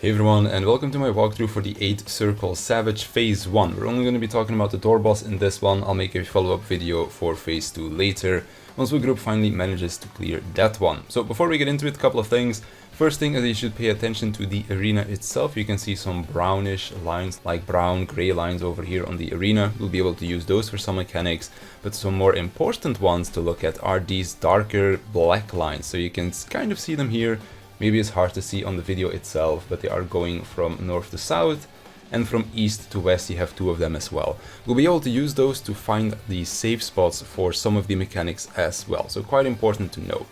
Hey everyone, and welcome to my walkthrough for the 8 Circle Savage Phase 1. We're only going to be talking about the door boss in this one. I'll make a follow-up video for Phase 2 later, once the group finally manages to clear that one. So before we get into it, a couple of things. First thing is you should pay attention to the arena itself. You can see some brownish lines, like brown, gray lines over here on the arena. You'll be able to use those for some mechanics, but some more important ones to look at are these darker black lines. So you can kind of see them here. Maybe it's hard to see on the video itself, but they are going from north to south, and from east to west you have two of them as well. We'll be able to use those to find the safe spots for some of the mechanics as well, so quite important to know.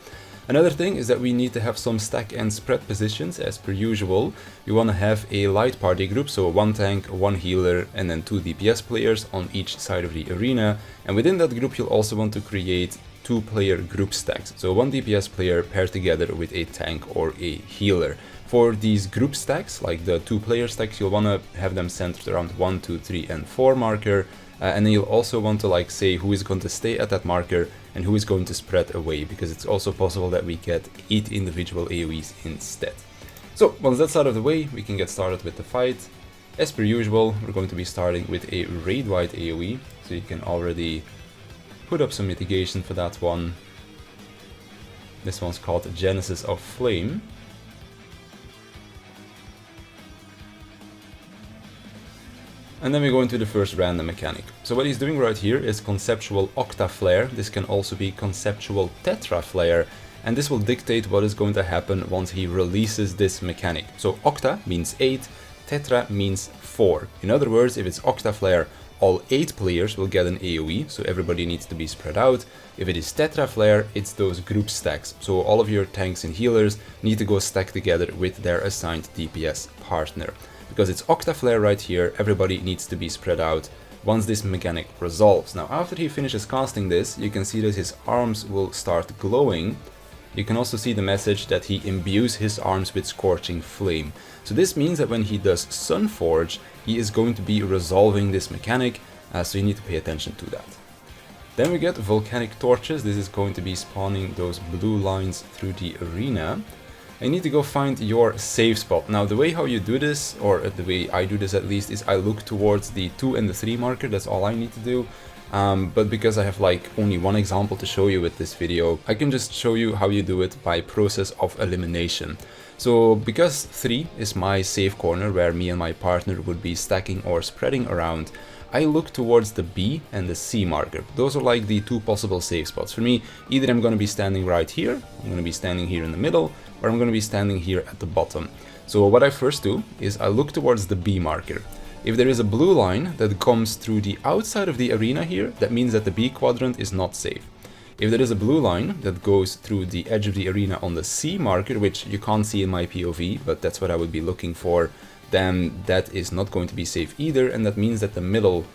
Another thing is that we need to have some stack and spread positions as per usual. We want to have a light party group, so 1 tank, 1 healer, and then 2 DPS players on each side of the arena. And within that group you'll also want to create 2-player group stacks, so 1 DPS player paired together with a tank or a healer. For these group stacks, like the 2-player stacks, you'll want to have them centered around 1, 2, 3, and 4 marker. And then you'll also want to say who is going to stay at that marker and who is going to spread away, because it's also possible that we get 8 individual AoEs instead. So once that's out of the way, we can get started with the fight. As per usual, we're going to be starting with a raid-wide AoE, so you can already put up some mitigation for that one. This one's called Genesis of Flame. And then we go into the first random mechanic. So what he's doing right here is Conceptual Octa Flare. This can also be Conceptual Tetraflare, and this will dictate what is going to happen once he releases this mechanic. So Octa means 8, Tetra means 4. In other words, if it's Octa Flare, all 8 players will get an AoE, so everybody needs to be spread out. If it is Tetraflare, it's those group stacks, so all of your tanks and healers need to go stack together with their assigned DPS partner. Because it's Octaflare right here, everybody needs to be spread out once this mechanic resolves. Now after he finishes casting this, you can see that his arms will start glowing. You can also see the message that he imbues his arms with Scorching Flame. So this means that when he does Sunforge, he is going to be resolving this mechanic, so you need to pay attention to that. Then we get Volcanic Torches. This is going to be spawning those blue lines through the arena. I need to go find your safe spot. Now the way how you do this, or the way I do this at least, is I look towards the 2 and the 3 marker. That's all I need to do. But because I have only one example to show you with this video, I can just show you how you do it by process of elimination. So because 3 is my safe corner where me and my partner would be stacking or spreading around, I look towards the B and the C marker. Those are like the 2 possible safe spots. For me, either I'm going to be standing right here, I'm going to be standing here in the middle, or I'm going to be standing here at the bottom. So what I first do is I look towards the B marker. If there is a blue line that comes through the outside of the arena here, that means that the B quadrant is not safe. If there is a blue line that goes through the edge of the arena on the C marker, which you can't see in my POV, but that's what I would be looking for, then that is not going to be safe either, and that means that the middle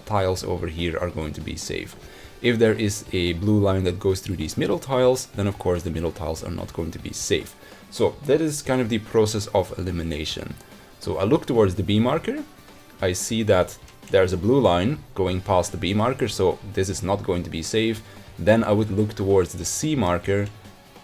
tiles over here are going to be safe. If there is a blue line that goes through these middle tiles, then of course the middle tiles are not going to be safe. So that is kind of the process of elimination. So I look towards the B marker, I see that there's a blue line going past the B marker, so this is not going to be safe. Then I would look towards the C marker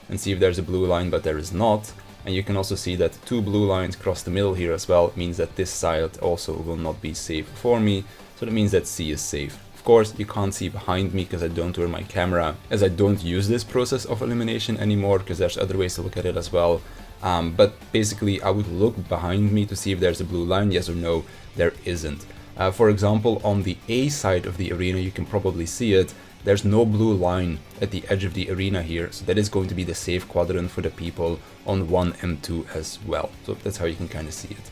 and see if there's a blue line, but there is not. And you can also see that 2 blue lines cross the middle here as well. It means that this side also will not be safe for me, so that means that C is safe. Of course, you can't see behind me because I don't wear my camera, as I don't use this process of elimination anymore, because there's other ways to look at it as well. But basically, I would look behind me to see if there's a blue line, yes or no. There isn't. For example, on the A side of the arena, you can probably see it. There's no blue line at the edge of the arena here, so that is going to be the safe quadrant for the people on 1 and 2 as well. So that's how you can kind of see it.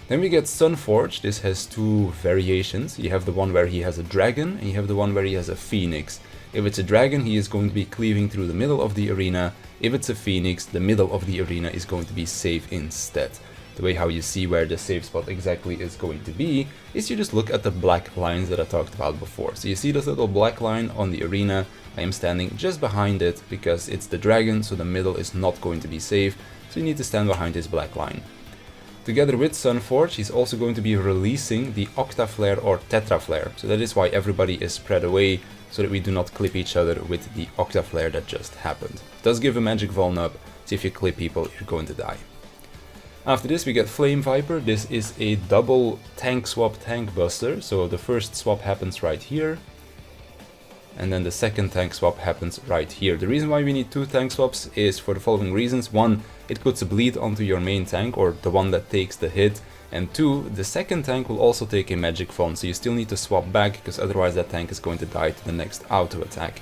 Then we get Sunforge. This has 2 variations. You have the one where he has a dragon, and you have the one where he has a phoenix. If it's a dragon, he is going to be cleaving through the middle of the arena. If it's a phoenix, the middle of the arena is going to be safe instead. The way how you see where the safe spot exactly is going to be is you just look at the black lines that I talked about before. So you see this little black line on the arena. I am standing just behind it because it's the dragon, so the middle is not going to be safe. So you need to stand behind this black line. Together with Sunforge, he's also going to be releasing the Octaflare or Tetraflare. So that is why everybody is spread away, so that we do not clip each other with the Octaflare that just happened. It does give a magic vuln up, so if you clip people, you're going to die. After this we get Flame Viper. This is a double tank swap Tankbuster, so the first swap happens right here, and then the second tank swap happens right here. The reason why we need 2 tank swaps is for the following reasons. 1, it puts a bleed onto your main tank, or the one that takes the hit, and 2, the second tank will also take a magic phone, so you still need to swap back, because otherwise that tank is going to die to the next auto attack.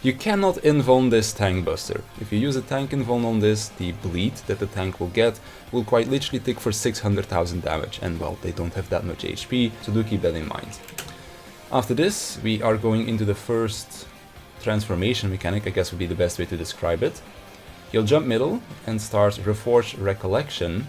You cannot invuln this Tankbuster. If you use a tank invuln on this, the bleed that the tank will get will quite literally tick for 600,000 damage, and well, they don't have that much HP, so do keep that in mind. After this, we are going into the first transformation mechanic, I guess would be the best way to describe it. He'll jump middle and start Reforged Recollection,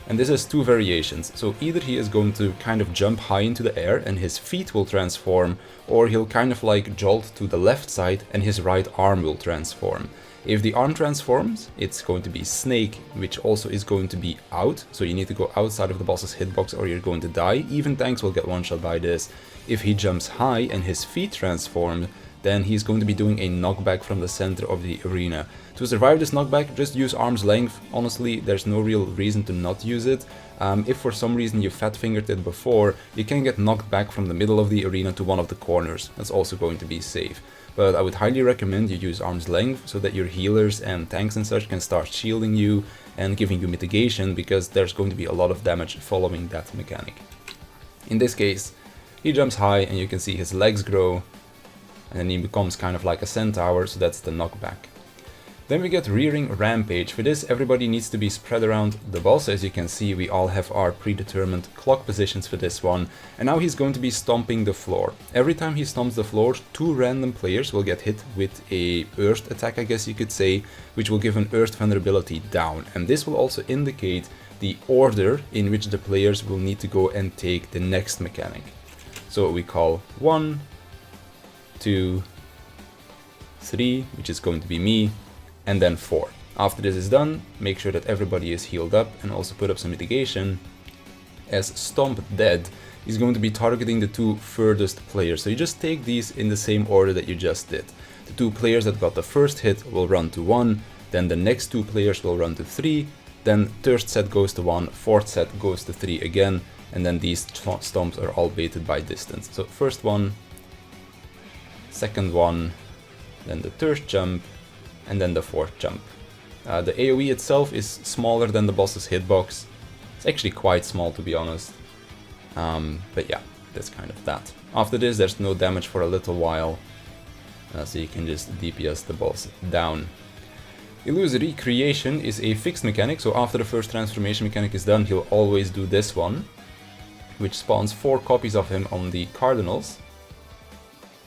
and this has 2 variations. So either he is going to kind of jump high into the air and his feet will transform, or he'll kind of like jolt to the left side and his right arm will transform. If the arm transforms, it's going to be Snake, which also is going to be out, so you need to go outside of the boss's hitbox or you're going to die. Even tanks will get one-shot by this. If he jumps high and his feet transform, then he's going to be doing a knockback from the center of the arena. To survive this knockback, just use arm's length. Honestly, there's no real reason to not use it. If for some reason you fat-fingered it before, you can get knocked back from the middle of the arena to one of the corners. That's also going to be safe. But I would highly recommend you use arm's length so that your healers and tanks and such can start shielding you and giving you mitigation, because there's going to be a lot of damage following that mechanic. In this case, he jumps high and you can see his legs grow, and then he becomes kind of like a Centaur, so that's the knockback. Then we get Rearing Rampage. For this, everybody needs to be spread around the boss. As you can see, we all have our predetermined clock positions for this one. And now he's going to be stomping the floor. Every time he stomps the floor, 2 random players will get hit with a earth attack, I guess you could say, which will give an earth vulnerability down. And this will also indicate the order in which the players will need to go and take the next mechanic. So we call 1, 2, 3, which is going to be me, and then 4. After this is done, make sure that everybody is healed up and also put up some mitigation, as Stomp Dead is going to be targeting the 2 furthest players. So you just take these in the same order that you just did. The 2 players that got the first hit will run to 1, then the next 2 players will run to 3, then 3rd set goes to 1, 4th set goes to 3 again, and then these stomps are all baited by distance. So first one, second one, then the 3rd jump, and then the 4th jump. The AoE itself is smaller than the boss's hitbox. It's actually quite small, to be honest. But yeah, that's kind of that. After this, there's no damage for a little while, so you can just DPS the boss down. Illusory Creation is a fixed mechanic, so after the first transformation mechanic is done, he'll always do this one, which spawns 4 copies of him on the cardinals.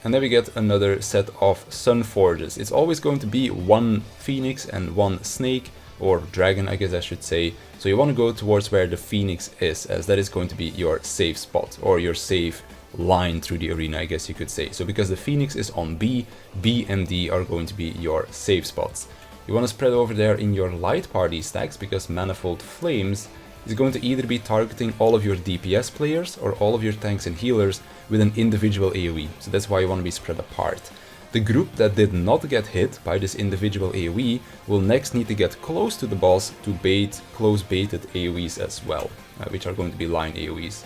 And then we get another set of Sun Forges. It's always going to be 1 Phoenix and 1 Snake, or Dragon I guess I should say. So you want to go towards where the Phoenix is, as that is going to be your safe spot, or your safe line through the arena, I guess you could say. So because the Phoenix is on B, B and D are going to be your safe spots. You want to spread over there in your light party stacks, because Manifold Flames is going to either be targeting all of your DPS players or all of your tanks and healers with an individual AoE, so that's why you want to be spread apart. The group that did not get hit by this individual AoE will next need to get close to the boss to bait close baited AoEs as well, which are going to be line AoEs.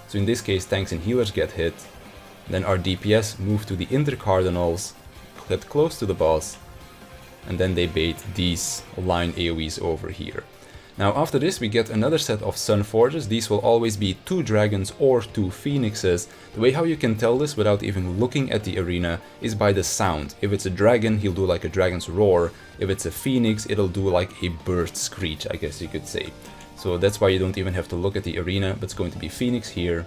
So in this case, tanks and healers get hit, then our DPS move to the intercardinals, get close to the boss, and then they bait these line AoEs over here. Now after this we get another set of Sun Forges. These will always be 2 dragons or 2 phoenixes. The way how you can tell this without even looking at the arena is by the sound. If it's a dragon, he'll do like a dragon's roar. If it's a phoenix, it'll do like a bird screech, I guess you could say. So that's why you don't even have to look at the arena, but it's going to be Phoenix here.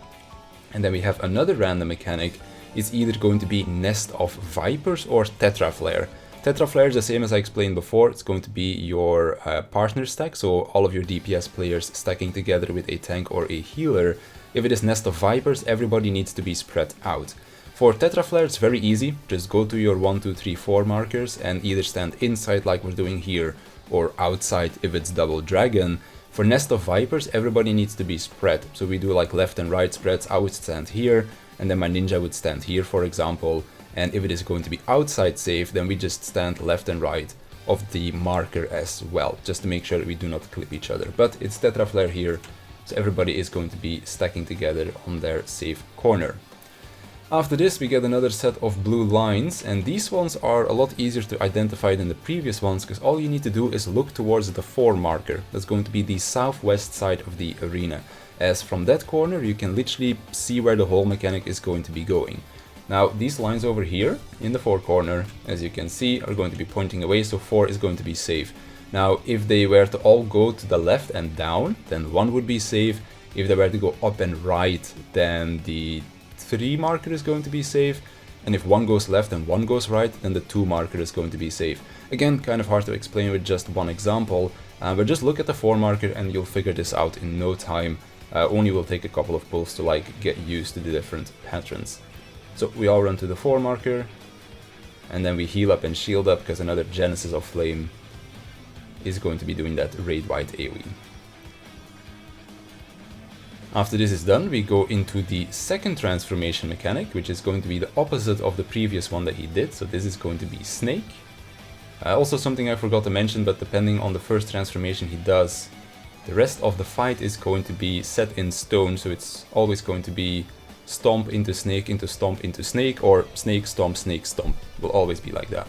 And then we have another random mechanic. It's either going to be Nest of Vipers or Tetraflare. Tetraflare is the same as I explained before. It's going to be your partner stack, so all of your DPS players stacking together with a tank or a healer. If it is Nest of Vipers, everybody needs to be spread out. For Tetraflare, it's very easy. Just go to your 1, 2, 3, 4 markers and either stand inside like we're doing here, or outside if it's double dragon. For Nest of Vipers, everybody needs to be spread. So we do like left and right spreads. I would stand here, and then my ninja would stand here, for example. And if it is going to be outside safe, then we just stand left and right of the marker as well, just to make sure that we do not clip each other. But it's Tetraflare here, so everybody is going to be stacking together on their safe corner. After this we get another set of blue lines, and these ones are a lot easier to identify than the previous ones, because all you need to do is look towards the 4 marker. That's going to be the southwest side of the arena, as from that corner you can literally see where the whole mechanic is going to be going. Now these lines over here in the 4 corner, as you can see, are going to be pointing away, so 4 is going to be safe. Now if they were to all go to the left and down, then 1 would be safe. If they were to go up and right, then the 3 marker is going to be safe, and if 1 goes left and 1 goes right, then the 2 marker is going to be safe. Again, kind of hard to explain with just one example, but just look at the 4 marker and you'll figure this out in no time. Only will take a couple of pulls to like get used to the different patterns. So we all run to the 4 marker, and then we heal up and shield up, because another Genesis of Flame is going to be doing that raid wide AoE. After this is done, we go into the second transformation mechanic, which is going to be the opposite of the previous one that he did. So this is going to be Snake. Also something I forgot to mention, but depending on the first transformation he does, the rest of the fight is going to be set in stone, so it's always going to be stomp into stomp into snake, or snake, stomp, will always be like that.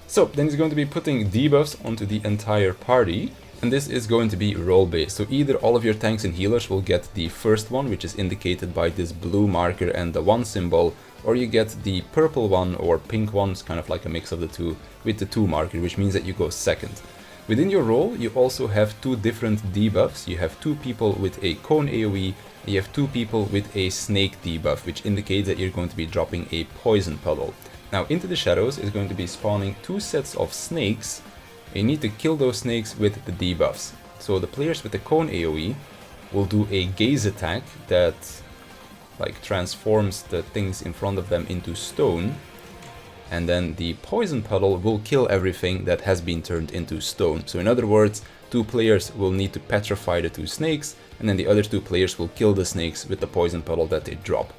So then he's going to be putting debuffs onto the entire party. And this is going to be role-based, so either all of your tanks and healers will get the first one, which is indicated by this blue marker and the 1 symbol, or you get the purple one or pink one, it's kind of like a mix of the two, with the 2 marker, which means that you go second. Within your role, you also have 2 different debuffs. You have 2 people with a cone AoE, and you have 2 people with a snake debuff, which indicates that you're going to be dropping a poison puddle. Now into the shadows is going to be spawning 2 sets of snakes. You need to kill those snakes with the debuffs. So the players with the cone AoE will do a gaze attack that like transforms the things in front of them into stone, and then the poison puddle will kill everything that has been turned into stone. So in other words, 2 players will need to petrify the 2 snakes, and then the other 2 players will kill the snakes with the poison puddle that they drop.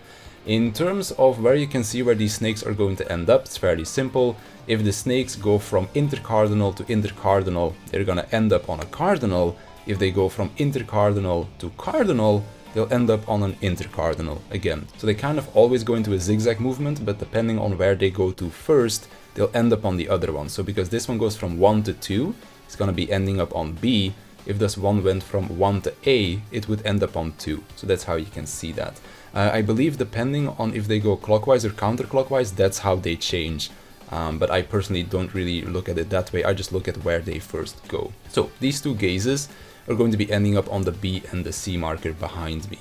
In terms of where you can see where these snakes are going to end up, it's fairly simple. If the snakes go from intercardinal to intercardinal, they're going to end up on a cardinal. If they go from intercardinal to cardinal, they'll end up on an intercardinal again. So they kind of always go into a zigzag movement, but depending on where they go to first, they'll end up on the other one. So because this one goes from 1 to 2, it's going to be ending up on B. If this one went from 1 to A, it would end up on 2. So that's how you can see that. I believe depending on if they go clockwise or counterclockwise, that's how they change. But I personally don't really look at it that way, I just look at where they first go. So these 2 gazes are going to be ending up on the B and the C marker behind me.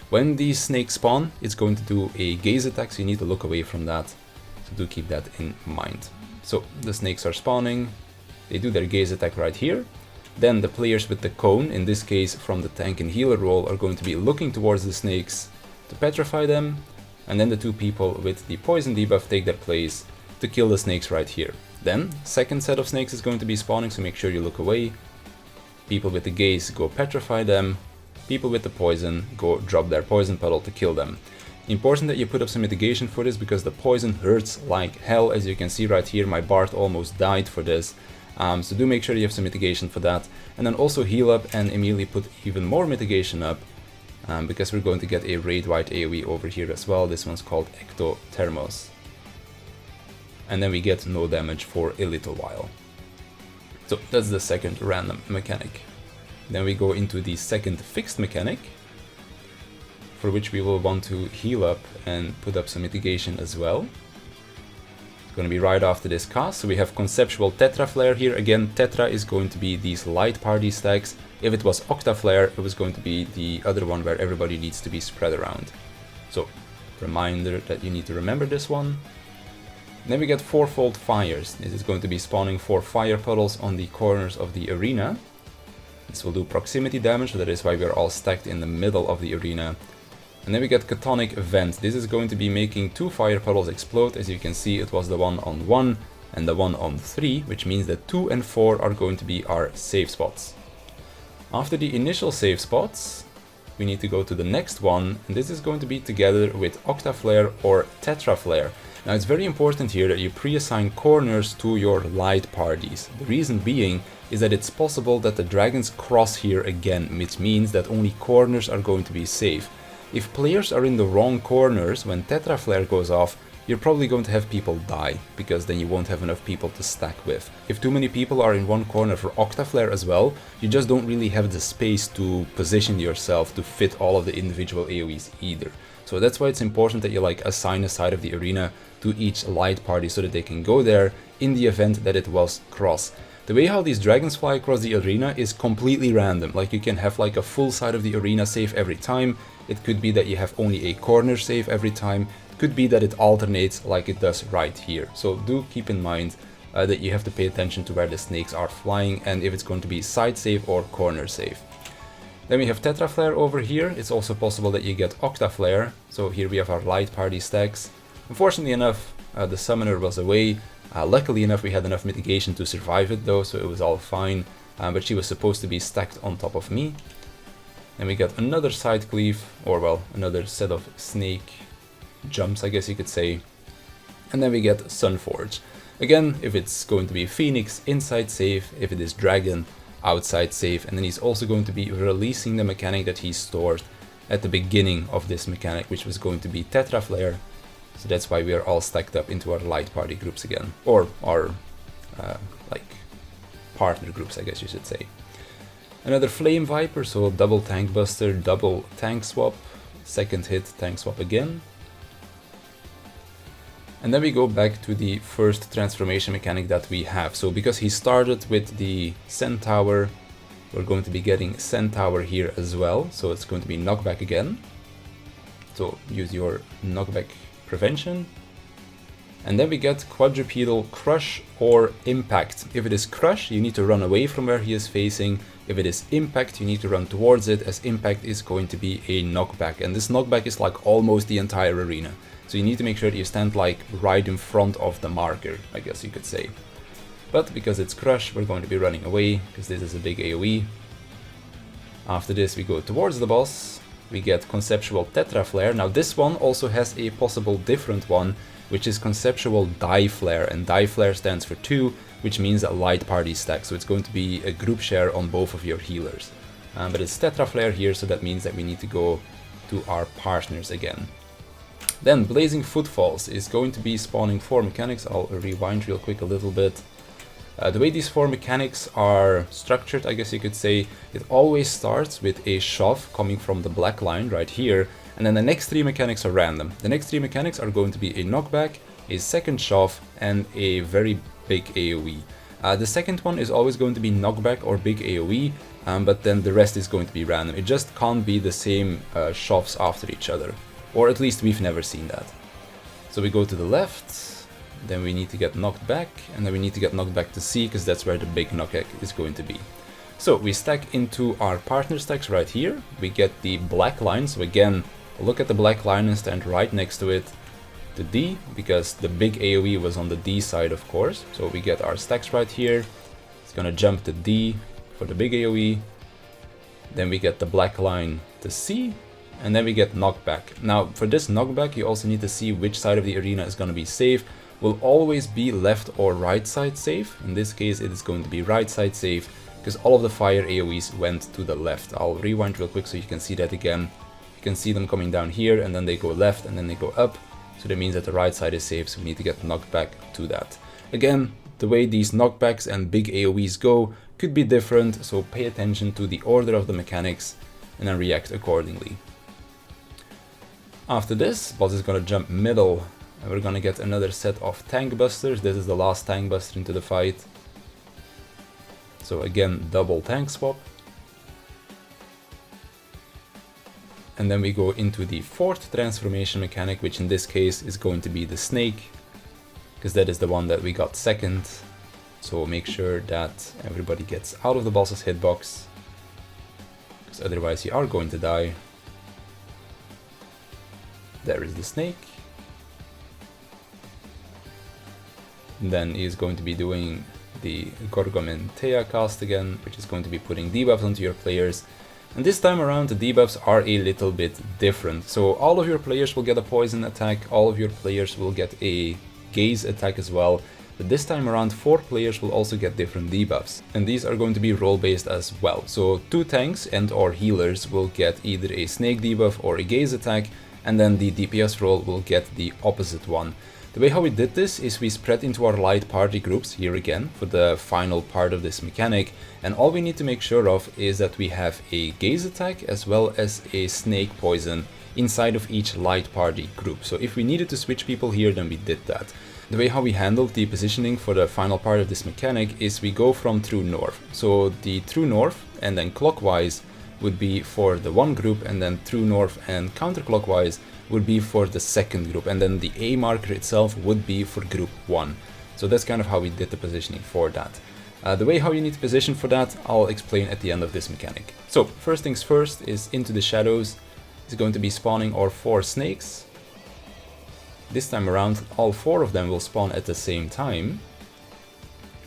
When these snakes spawn, it's going to do a gaze attack, so you need to look away from that. So do keep that in mind. So the snakes are spawning, they do their gaze attack right here. Then the players with the cone, in this case from the tank and healer role, are going to be looking towards the snakes to petrify them, and then the 2 people with the poison debuff take their place to kill the snakes right here. Then second set of snakes is going to be spawning, so make sure you look away. People with the gaze go petrify them, people with the poison go drop their poison puddle to kill them. Important that you put up some mitigation for this, because the poison hurts like hell. As you can see right here, my Bard almost died for this. So do make sure you have some mitigation for that, and then also heal up and immediately put even more mitigation up, because we're going to get a raid-wide AoE over here as well. This one's called Ectothermos. And then we get no damage for a little while. So that's the second random mechanic. Then we go into the second fixed mechanic, for which we will want to heal up and put up some mitigation as well. It's going to be right after this cast. So we have Conceptual Tetraflare here. Again, Tetra is going to be these light party stacks. If it was Octaflare, it was going to be the other one where everybody needs to be spread around. So, reminder that you need to remember this one. Then we get Fourfold Fires. This is going to be spawning 4 fire puddles on the corners of the arena. This will do proximity damage, so that is why we are all stacked in the middle of the arena. And then we get Chthonic Vent. This is going to be making 2 fire puddles explode. As you can see, it was the one on 1 and the one on 3, which means that 2 and 4 are going to be our safe spots. After the initial safe spots, we need to go to the next one, and this is going to be together with Octaflare or Tetraflare. Now it's very important here that you pre-assign corners to your light parties. The reason being is that it's possible that the dragons cross here again, which means that only corners are going to be safe. If players are in the wrong corners when Tetraflare goes off, you're probably going to have people die, because then you won't have enough people to stack with. If too many people are in one corner for Octaflare as well, you just don't really have the space to position yourself to fit all of the individual AoEs either. So that's why it's important that you assign a side of the arena to each light party so that they can go there in the event that it was cross. The way how these dragons fly across the arena is completely random. Like, you can have a full side of the arena safe every time. It could be that you have only a corner safe every time. It could be that it alternates like it does right here. So do keep in mind that you have to pay attention to where the snakes are flying and if it's going to be side safe or corner safe. Then we have Tetraflare over here. It's also possible that you get Octaflare. So here we have our light party stacks. Unfortunately enough, the summoner was away. Luckily enough, we had enough mitigation to survive it though, so it was all fine. But she was supposed to be stacked on top of me. Then we got another side cleave, or well, another set of snake jumps, I guess you could say. And then we get Sunforge. Again, if it's going to be Phoenix, inside safe. If it is Dragon, outside safe. And then he's also going to be releasing the mechanic that he stored at the beginning of this mechanic, which was going to be Tetraflare. So that's why we are all stacked up into our light party groups again, or our partner groups, I guess you should say. Another Flame Viper, so double Tankbuster, double tank swap, second hit tank swap again. And then we go back to the first transformation mechanic that we have. So because he started with the Centaur, we're going to be getting Centaur here as well. So it's going to be knockback again. So use your knockback prevention. And then we get quadrupedal crush or impact. If it is crush, you need to run away from where he is facing. If it is impact, you need to run towards it, as impact is going to be a knockback. And this knockback is almost the entire arena. So you need to make sure that you stand right in front of the marker, I guess you could say. But because it's crush, we're going to be running away, because this is a big AoE. After this we go towards the boss. We get Conceptual Tetraflare. Now this one also has a possible different one, which is Conceptual Die Flare, and Die Flare stands for 2, which means a light party stack, so it's going to be a group share on both of your healers. But it's Tetraflare here, so that means that we need to go to our partners again. Then Blazing Footfalls is going to be spawning 4 mechanics. I'll rewind real quick a little bit. The way these 4 mechanics are structured, I guess you could say, it always starts with a shove coming from the black line right here, and then the next 3 mechanics are random. The next 3 mechanics are going to be a knockback, a second shove, and a very big AoE. The second one is always going to be knockback or big AoE, but then the rest is going to be random. It just can't be the same shoves after each other, or at least we've never seen that. So we go to the left. Then we need to get knocked back, and then we need to get knocked back to C, because that's where the big knockback is going to be. So we stack into our partner stacks right here. We get the black line, so again, look at the black line and stand right next to it, the D, because the big AoE was on the D side, of course. So we get our stacks right here. It's gonna jump to D for the big AoE. Then we get the black line to C, and then we get knockback. Now, for this knockback, you also need to see which side of the arena is gonna be safe. Will always be left or right side safe. In this case it is going to be right side safe, because all of the fire AoEs went to the left. I'll rewind real quick so you can see that again. You can see them coming down here, and then they go left, and then they go up. So that means that the right side is safe, so we need to get knocked back to that. Again, the way these knockbacks and big AoEs go could be different, so pay attention to the order of the mechanics and then react accordingly. After this, boss is gonna jump middle, and we're gonna get another set of Tankbusters. This is the last Tankbuster into the fight. So again, double tank swap. And then we go into the 4th transformation mechanic, which in this case is going to be the snake, because that is the one that we got second. So make sure that everybody gets out of the boss's hitbox, because otherwise you are going to die. There is the snake. Then he is going to be doing the Gorgomentea cast again, which is going to be putting debuffs onto your players. And this time around the debuffs are a little bit different. So all of your players will get a poison attack, all of your players will get a gaze attack as well. But this time around 4 players will also get different debuffs. And these are going to be role based as well. So 2 tanks and or healers will get either a snake debuff or a gaze attack, and then the DPS role will get the opposite one. The way how we did this is we spread into our light party groups here again for the final part of this mechanic, and all we need to make sure of is that we have a gaze attack as well as a snake poison inside of each light party group. So if we needed to switch people here, then we did that. The way how we handled the positioning for the final part of this mechanic is we go from true north. So the true north and then clockwise would be for the one group, and then true north and counterclockwise would be for the second group, and then the A marker itself would be for group 1. So that's kind of how we did the positioning for that. The way how you need to position for that, I'll explain at the end of this mechanic. So first things first is into the shadows is going to be spawning our 4 snakes. This time around all 4 of them will spawn at the same time.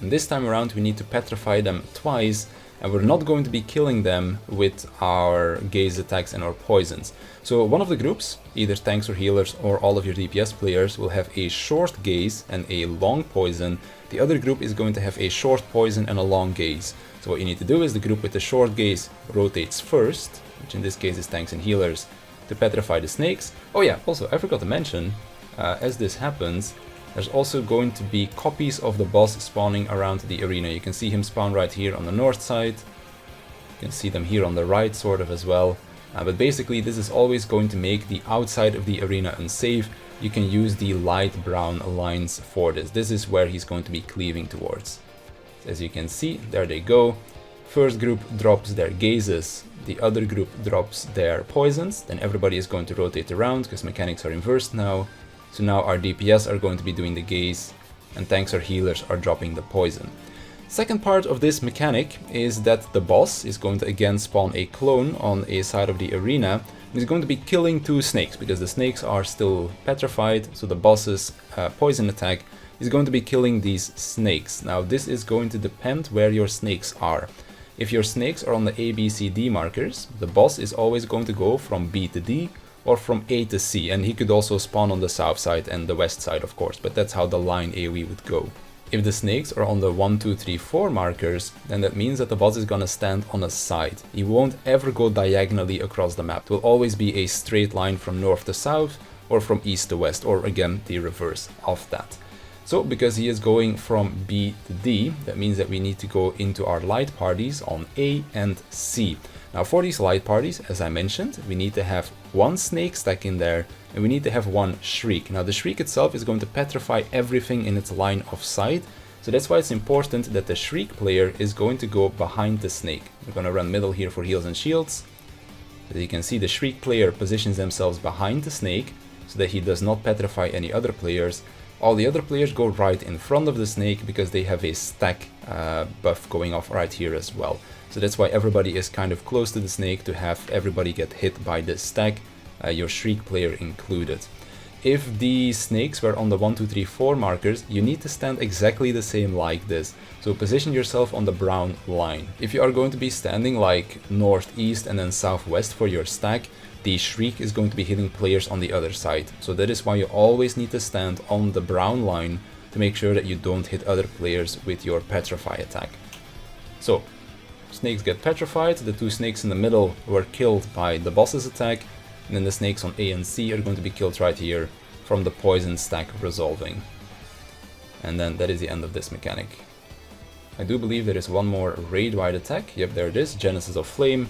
And this time around we need to petrify them twice, and we're not going to be killing them with our gaze attacks and our poisons. So one of the groups, either tanks or healers or all of your DPS players, will have a short gaze and a long poison. The other group is going to have a short poison and a long gaze. So what you need to do is the group with the short gaze rotates first, which in this case is tanks and healers, to petrify the snakes. Oh yeah, also I forgot to mention, as this happens, there's also going to be copies of the boss spawning around the arena. You can see him spawn right here on the north side. You can see them here on the right sort of as well. But basically this is always going to make the outside of the arena unsafe. You can use the light brown lines for this. This is where he's going to be cleaving towards. As you can see, there they go. First group drops their gazes, the other group drops their poisons. Then everybody is going to rotate around because mechanics are inversed now. So now our DPS are going to be doing the gaze, and tanks or healers are dropping the poison. Second part of this mechanic is that the boss is going to again spawn a clone on a side of the arena. He's going to be killing 2 snakes because the snakes are still petrified, so the boss's poison attack is going to be killing these snakes. Now this is going to depend where your snakes are. If your snakes are on the A, B, C, D markers, the boss is always going to go from B to D, or from A to C, and he could also spawn on the south side and the west side of course, but that's how the line AoE would go. If the snakes are on the 1, 2, 3, 4 markers, then that means that the boss is gonna stand on a side. He won't ever go diagonally across the map. It will always be a straight line from north to south, or from east to west, or again the reverse of that. So because he is going from B to D, that means that we need to go into our light parties on A and C. Now for these light parties, as I mentioned, we need to have 1 snake stack in there, and we need to have 1 shriek. Now the shriek itself is going to petrify everything in its line of sight, so that's why it's important that the shriek player is going to go behind the snake. We're going to run middle here for heals and shields. As you can see, the shriek player positions themselves behind the snake, so that he does not petrify any other players. All the other players go right in front of the snake because they have a stack buff going off right here as well. So that's why everybody is kind of close to the snake to have everybody get hit by this stack, your shriek player included. If the snakes were on the 1, 2, 3, 4 markers, you need to stand exactly the same like this. So position yourself on the brown line. If you are going to be standing like northeast and then southwest for your stack, the shriek is going to be hitting players on the other side. So that is why you always need to stand on the brown line to make sure that you don't hit other players with your petrify attack. So snakes get petrified, the 2 snakes in the middle were killed by the boss's attack, and then the snakes on A and C are going to be killed right here from the poison stack resolving. And then that is the end of this mechanic. I do believe there is one more raid-wide attack. Yep, there it is, Genesis of Flame.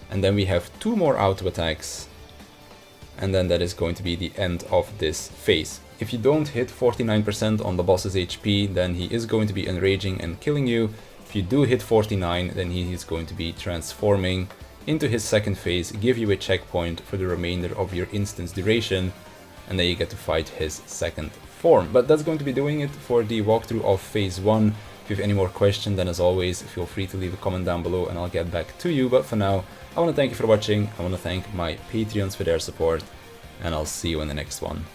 And then we have 2 more auto attacks. And then that is going to be the end of this phase. If you don't hit 49% on the boss's HP, then he is going to be enraging and killing you. If you do hit 49, then he is going to be transforming into his second phase, give you a checkpoint for the remainder of your instance duration, and then you get to fight his second form. But that's going to be doing it for the walkthrough of phase 1. If you have any more questions, then as always, feel free to leave a comment down below and I'll get back to you. But for now, I want to thank you for watching, I want to thank my Patreons for their support, and I'll see you in the next one.